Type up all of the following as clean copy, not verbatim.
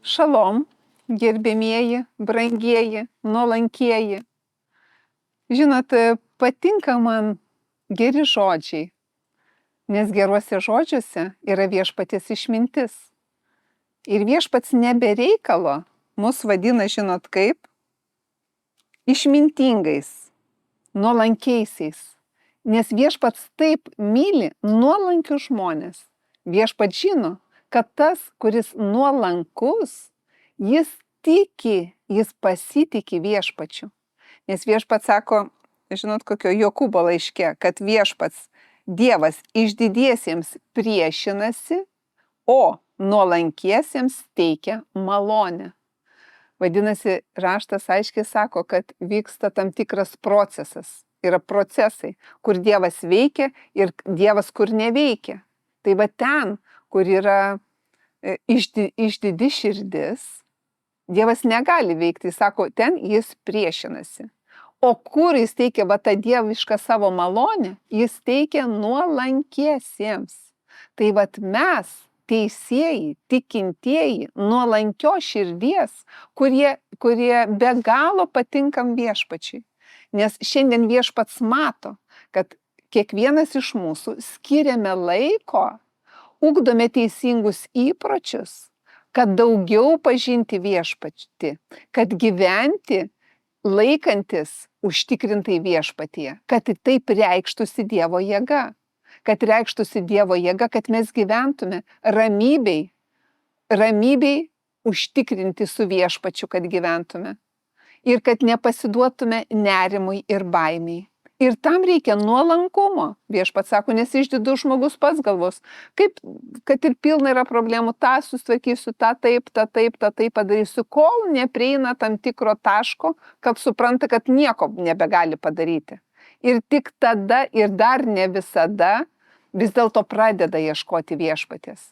Šalom, gerbėmieji, brangieji, nuolankieji. Žinot, patinka man geri žodžiai, nes geruose žodžiuose yra viešpaties išmintis. Ir viešpats nebe reikalo mus vadina, žinot kaip, išmintingais, nuolankiaisiais. Nes viešpats taip myli nuolankius žmonės. Viešpats žino, kad tas, kuris nuolankus, jis tiki, jis pasitiki viešpačiu. Nes viešpats sako, žinot, kokio Jokūbo laiške, kad viešpats Dievas išdidiesiems priešinasi, o nuolankiesiems teikia malonę. Vadinasi, raštas aiškiai sako, kad vyksta tam tikras procesas. Yra procesai, kur Dievas veikia ir Dievas kur neveikia. Tai va ten, kur yra išdidi širdis, Dievas negali veikti, jis sako, ten jis priešinasi. O kur jis teikia va tą dievišką savo malonę, jis teikia nuolankiesiems. Tai va mes, teisieji, tikintieji, nuolankios širdies, kurie be galo patinkam viešpačiui. Nes šiandien viešpats mato, kad kiekvienas iš mūsų skiriame laiko, ugdome teisingus įpročius, kad daugiau pažinti viešpatį, kad gyventi laikantis užtikrintai viešpatyje, kad taip reikštųsi Dievo jėga, kad mes gyventume ramybei užtikrinti su viešpačiu, kad gyventume ir kad nepasiduotume nerimui ir baimiai. Ir tam reikia nuolankumo. Viešpats sako, nes išdidus žmogus pats galvos, kaip, kad ir pilna yra problemų, tą susitvarkysiu, tą taip padarysiu, kol neprieina tam tikro taško, kad supranta, kad nieko nebegali padaryti. Ir tik tada ir dar ne visada vis dėlto pradeda ieškoti viešpaties.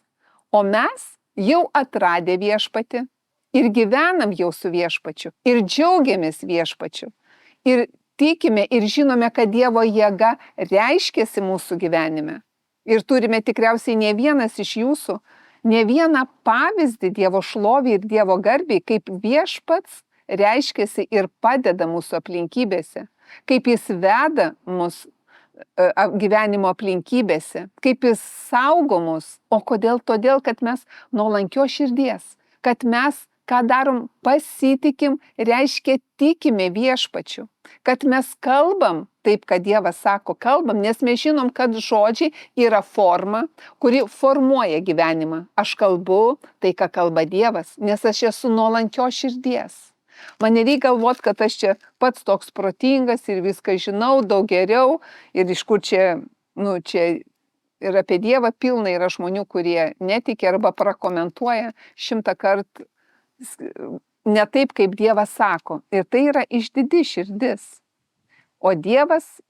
O mes jau atradę viešpatį ir gyvenam jau su viešpačiu ir džiaugiamės viešpačiu. Ir tikime ir žinome, kad Dievo jėga reiškiasi mūsų gyvenime. Ir turime tikriausiai ne vienas iš jūsų, ne vieną pavyzdį Dievo šlovį ir Dievo garbiai, kaip viešpats reiškiasi ir padeda mūsų aplinkybėse, kaip jis veda mus gyvenimo aplinkybėse, kaip jis saugo mus. O kodėl? Todėl, kad mes nuolankios širdies, kad mes ką darom, pasitikim, reiškia tikime viešpačiu. Kad mes kalbam taip, kad Dievas sako, kalbam, nes mes žinom, kad žodžiai yra forma, kuri formuoja gyvenimą. Aš kalbu tai, ką kalba Dievas, nes aš esu nuolankios širdies. Man nereikia galvoti, kad aš čia pats toks protingas ir viską žinau daug geriau ir iš kur čia, čia ir apie Dievą pilna yra žmonių, kurie netiki arba prakomentuoja 100 kartų ne taip, kaip Dievas sako. Ir tai yra išdidi širdis. O Dievas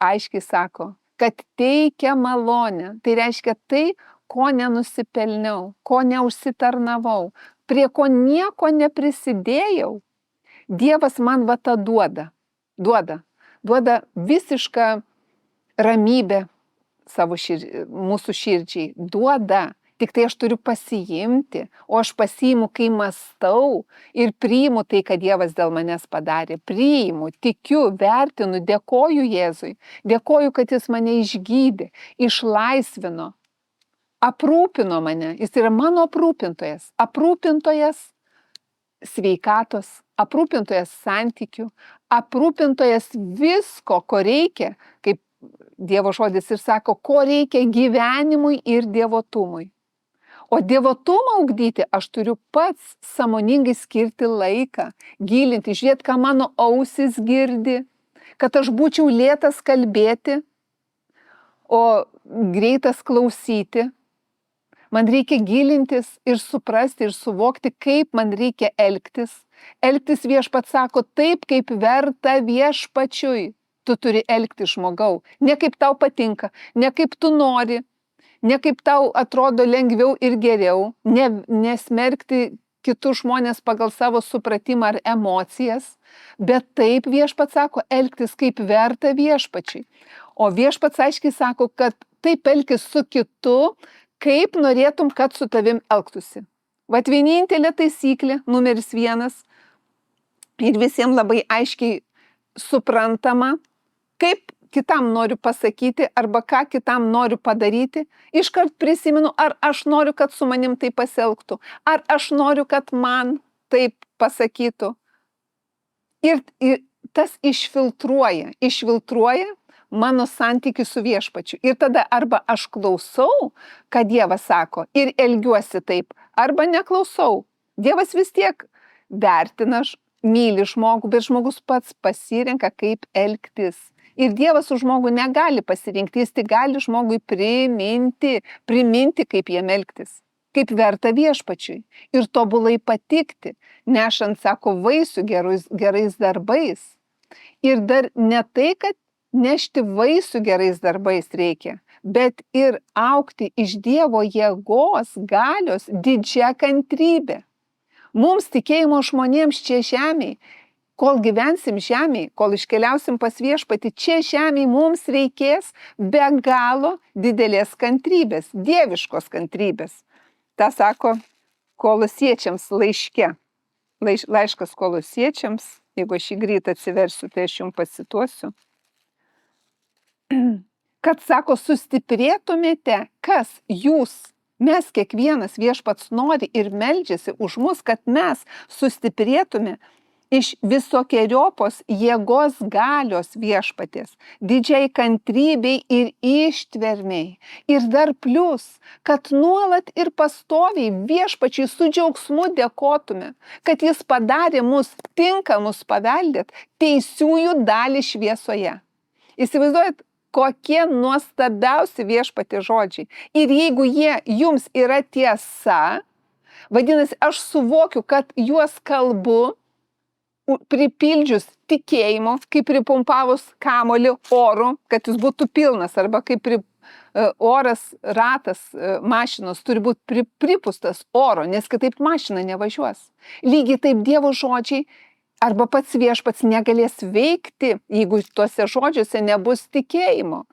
aiškiai sako, kad teikia malonę. Tai reiškia tai, ko nenusipelniau, ko neužsitarnavau, prie ko nieko neprisidėjau. Dievas man va tą duoda. Duoda visišką ramybę mūsų širdžiai. Duoda. Tik tai aš turiu pasiimti, o aš pasiimu, kai mąstau ir priimu tai, kad Dievas dėl manęs padarė. Priimu, tikiu, vertinu, dėkoju Jėzui. Dėkoju, kad jis mane išgydė, išlaisvino, aprūpino mane. Jis yra mano aprūpintojas. Aprūpintojas sveikatos, aprūpintojas santykių, aprūpintojas visko, ko reikia, kaip Dievo žodis ir sako, ko reikia gyvenimui ir dievotumui. O dievotumą ugdyti aš turiu pats sąmoningai skirti laiką, gilinti, žiūrėti, ką mano ausis girdi, kad aš būčiau lėtas kalbėti, o greitas klausyti. Man reikia gilintis ir suprasti ir suvokti, kaip man reikia elgtis. Elgtis viešpats sako taip, kaip verta viešpačiui. Tu turi elgti žmogau, ne kaip tau patinka, ne kaip tu nori, ne kaip tau atrodo lengviau ir geriau, nesmerkti kitus žmonės pagal savo supratimą ar emocijas, bet taip viešpats sako, elgtis kaip verta viešpačiui. O viešpats aiškiai sako, kad taip elgis su kitu, kaip norėtum, kad su tavim elgtųsi. Vat vienintelė taisyklė, numeris 1, ir visiems labai aiškiai suprantama, kaip kitam noriu pasakyti arba ką kitam noriu padaryti, iškart prisimenu, ar aš noriu, kad su manim taip pasielgtų, ar aš noriu, kad man taip pasakytų. Ir tas išfiltruoja mano santykių su viešpačiu. Ir tada arba aš klausau, ką Dievas sako ir elgiuosi taip, arba neklausau. Dievas vis tiek vertina, myli žmogų, bet žmogus pats pasirenka, kaip elgtis. Ir Dievas už žmogų negali pasirinkti, jis tik gali žmogui priminti, kaip jam elgtis, kaip verta viešpačiui ir tobulai patikti, nešant, sako, vaisių gerais darbais. Ir dar ne tai, kad nešti vaisių gerais darbais reikia, bet ir augti iš Dievo jėgos, galios, didžia kantrybė. Mums tikėjimo žmonėms čia žemėj, kol gyvensim žemėj, kol iškeliausim pas viešpatį, čia žemėj mums reikės be galo didelės kantrybės, dieviškos kantrybės. Ta sako Kolosiečiams laiške. Laiškas Kolosiečiams, jeigu aš jį greit atsiversiu, tai aš jums pacituosiu. Kad, sako, sustiprėtumėte, kas jūs, mes kiekvienas, viešpats nori ir meldžiasi už mus, kad mes sustiprėtume iš visokieriopos jėgos galios viešpaties, didžiai kantrybei ir ištvermei. Ir dar plius, kad nuolat ir pastoviai viešpačiai su džiaugsmu dėkotume, kad jis padarė mus tinkamus paveldėt teisiųjų dalį šviesoje. Įsivaizduojat, kokie nuostabiausi viešpatie žodžiai. Ir jeigu jie jums yra tiesa, vadinasi, aš suvokiu, kad juos kalbu, pripildžius tikėjimo, kaip pripumpavus kamuolį oru, kad jis būtų pilnas, arba kaip oras, ratas mašinos turi būti pripustas oro, nes kitaip mašina nevažiuos. Lygiai taip Dievo žodžiai arba pats viešpats negalės veikti, jeigu tuose žodžiuose nebus tikėjimo.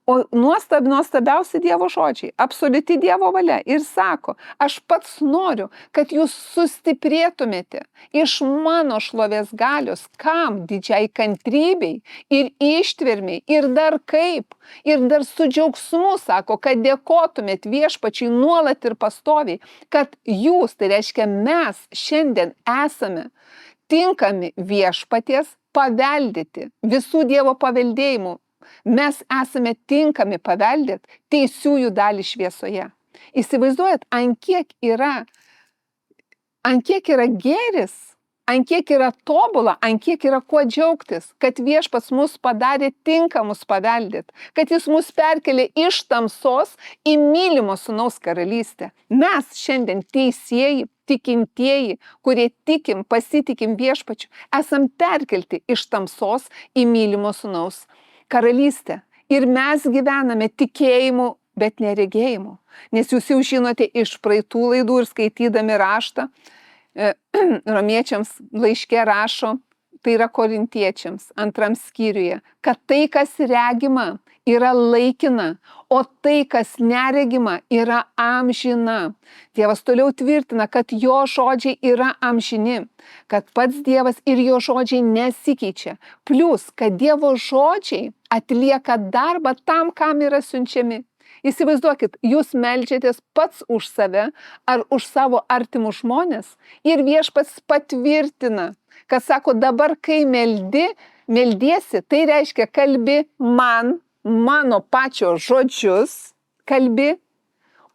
O nuostabiausi Dievo žodžiai, absoliuti Dievo valia. Ir sako, aš pats noriu, kad jūs sustiprėtumėte iš mano šlovės galios, kam? Didžiai kantrybei ir ištvermei. Ir dar kaip? Ir dar su džiaugsmu, sako, kad dėkotumėt viešpačiai nuolat ir pastoviai, kad jūs, tai reiškia mes, šiandien esame tinkami viešpaties paveldėti visų Dievo paveldėjimų. Mes esame tinkami paveldėti teisiųjų dalį šviesoje. Įsivaizduojat, ant kiek yra gėris, ant kiek yra tobula, ant kiek yra kuo džiaugtis, kad viešpats mus padarė tinkamus paveldėti, kad jis mus perkelė iš tamsos į mylimo sūnaus karalystę. Mes šiandien teisieji, tikintieji, kurie tikim, pasitikim viešpačiu, esam perkelti iš tamsos į mylimo sūnaus karalystę. Ir mes gyvename tikėjimu, bet neregėjimu. Nes jūs jau žinote iš praeitų laidų ir skaitydami raštą, romiečiams laiške rašo, tai yra korintiečiams, 2 skyriuje, kad tai, kas regima, yra laikina, o tai, kas neregima, yra amžina. Dievas toliau tvirtina, kad jo žodžiai yra amžini, kad pats Dievas ir jo žodžiai nesikeičia. Plius, kad Dievo žodžiai atlieka darbą tam, kam yra siunčiami. Įsivaizduokit, jūs meldžiatės pats už save ar už savo artimus žmonės ir viešpats patvirtina, kad sako, dabar kai meldiesi, tai reiškia kalbi mano pačio žodžius, kalbi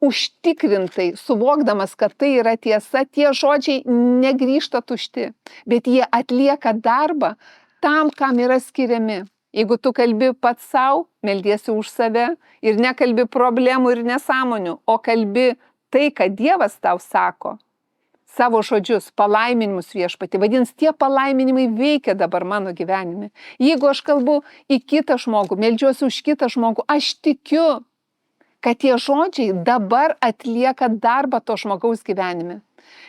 užtikrintai, suvokdamas, kad tai yra tiesa, tie žodžiai negrįžta tušti, bet jie atlieka darbą tam, kam yra skiriami. Jeigu tu kalbi pats savo, meldiesi už save ir nekalbi problemų ir nesąmonių, o kalbi tai, kad Dievas tau sako, savo žodžius, palaiminimus viešpatį, vadins, tie palaiminimai veikia dabar mano gyvenime. Jeigu aš kalbu į kitą žmogų, meldžiuosi už kitą žmogų, aš tikiu, kad tie žodžiai dabar atlieka darbą to žmogaus gyvenime.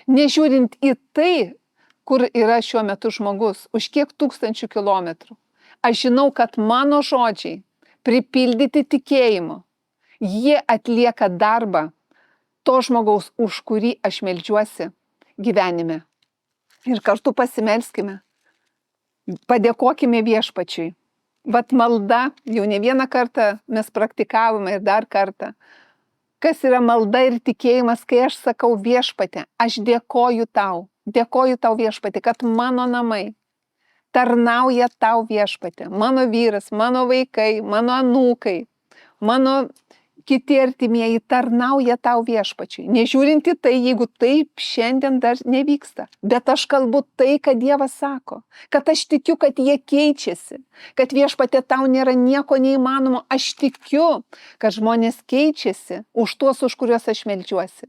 Nežiūrint į tai, kur yra šiuo metu žmogus, už kiek tūkstančių kilometrų. Aš žinau, kad mano žodžiai pripildyti tikėjimo, jie atlieka darbą to žmogaus, už kurį aš meldžiuosi gyvenime. Ir kartu pasimelskime. Padėkokime viešpačiui. Vat malda, jau ne vieną kartą mes praktikavome ir dar kartą. Kas yra malda ir tikėjimas, kai aš sakau viešpatė, aš dėkoju tau viešpatė, kad mano namai tarnauja tau viešpatė, mano vyras, mano vaikai, mano anūkai, mano kiti artimieji tarnauja tau viešpačiui. Nežiūrinti tai, jeigu taip šiandien dar nevyksta. Bet aš kalbu tai, kad Dievas sako, kad aš tikiu, kad jie keičiasi, kad viešpatė tau nėra nieko neįmanomo. Aš tikiu, kad žmonės keičiasi už tuos, už kuriuos aš meldžiuosi.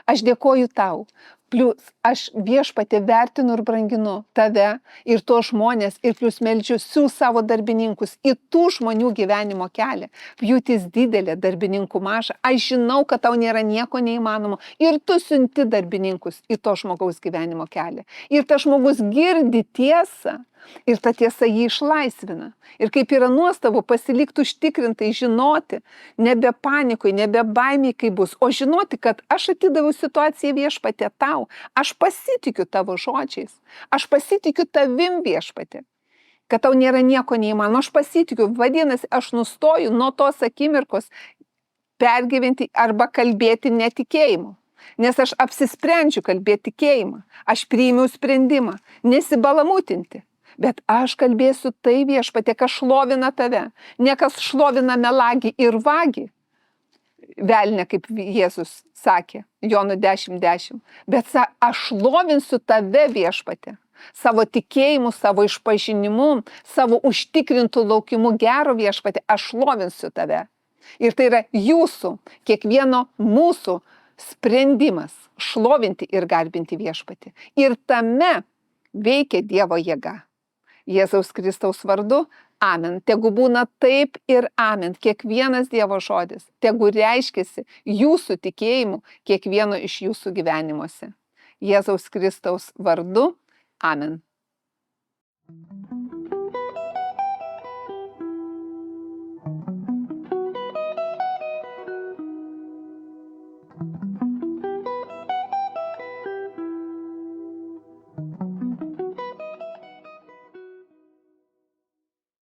Aš dėkoju tau. Plius aš viešpatė vertinu ir branginu tave ir tuos žmonės ir plius meldžiu siųs savo darbininkus į tų žmonių gyvenimo kelią. Pjūtis didelė, darbininkų maža. Aš žinau, kad tau nėra nieko neįmanomo ir tu siunti darbininkus į to žmogaus gyvenimo kelią. Ir tas žmogus girdi tiesą ir ta tiesa jį išlaisvina. Ir kaip yra nuostabu pasilikti užtikrintai, žinoti, nebe panikoj, nebe baimiai, kaip bus, o žinoti, kad aš atidaviau situaciją viešpatė tau. Aš pasitikiu tavo žodžiais. Aš pasitikiu tavim viešpatė. Kad tau nėra nieko neįmanoma. Aš pasitikiu. Vadinasi, aš nustoju nuo tos akimirkos pergyventi arba kalbėti netikėjimu. Nes aš apsisprendžiu kalbėti tikėjimą. Aš priėmiau sprendimą. Nesibalamutinti. Bet aš kalbėsiu tai viešpatė, kas šlovina tave. Ne kas šlovina melagį ir vagį. Velne, kaip Jėzus sakė, Jono 10:10. Bet aš šlovinsiu tave viešpatė. Savo tikėjimu, savo išpažinimu, savo užtikrintų laukimu gero viešpatė, aš šlovinsiu tave. Ir tai yra jūsų, kiekvieno mūsų sprendimas šlovinti ir garbinti viešpatį. Ir tame veikia Dievo jėga. Jėzaus Kristaus vardu, amen. Tegu būna taip ir amen. Kiekvienas Dievo žodis, tegu reiškiasi jūsų tikėjimu kiekvieno iš jūsų gyvenimuose. Jėzaus Kristaus vardu, amen.